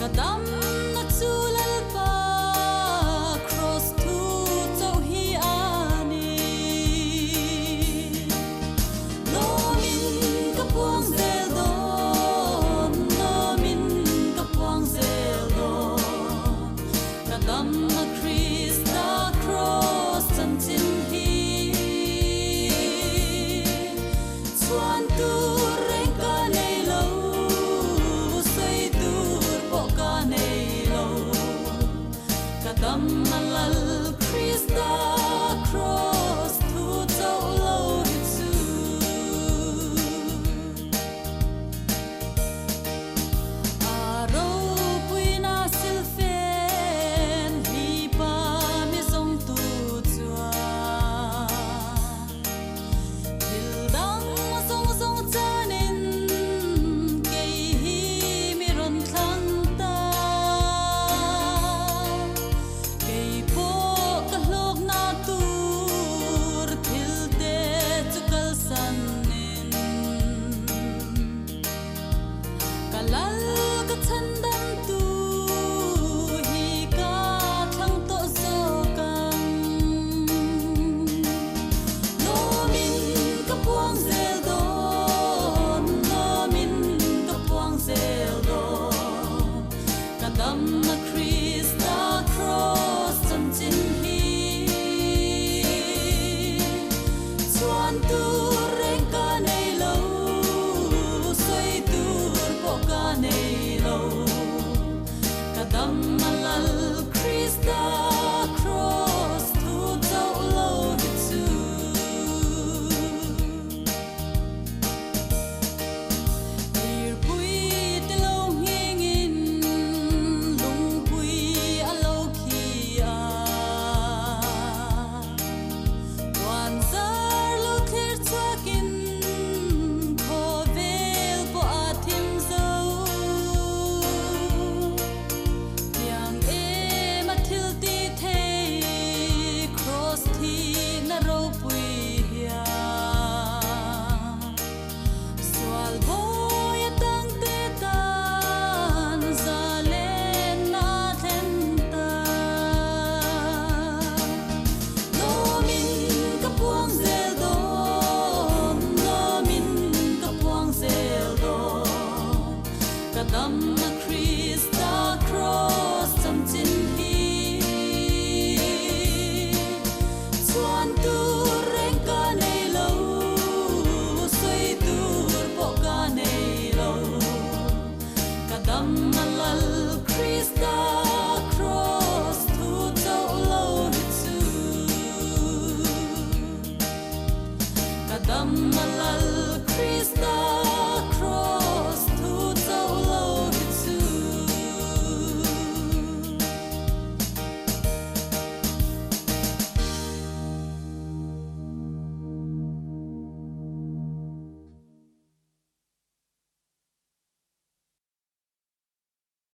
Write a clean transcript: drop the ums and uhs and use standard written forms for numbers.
kadam na chulal pa cross tu chau hi ani lo min ka puang zel don lo min ka puang zel don kadam na Krista cross chan chin hi chuan tu reng ka nei lo sei tur po ka nei lo kadam malal Krista cross tu chau lo hi chu aro puina silfen hi pa mi song tu chua dil dang song song chanin ke hi mi ron thlang ta ke po ka hlok na tur thil te chukal sanin kalal ka chandam tu hi ka thang to so kang lo min ka puang zel don lo min ka puang zel don kadam na Krista cross chan chin hi chuan tu reng ka nei lo sei tur po ka nei lo kadam malal Krista cross tu chau lo hi chu ir pui te lo nging in lung pui a lo khi a wan zar lo thlir chuakin kho vel po a thim zo yang em a thil ti thei cross thi na ro pui hia swal boy tang te tan zalen na then ta lo min ka puang zel don lo min ka puang zel don kadam na Krista cross chan chin hi chuan tu reng ka nei lo sei tur po ka nei lo kadam malal Krista cross tu chau lo hi chu kadam malal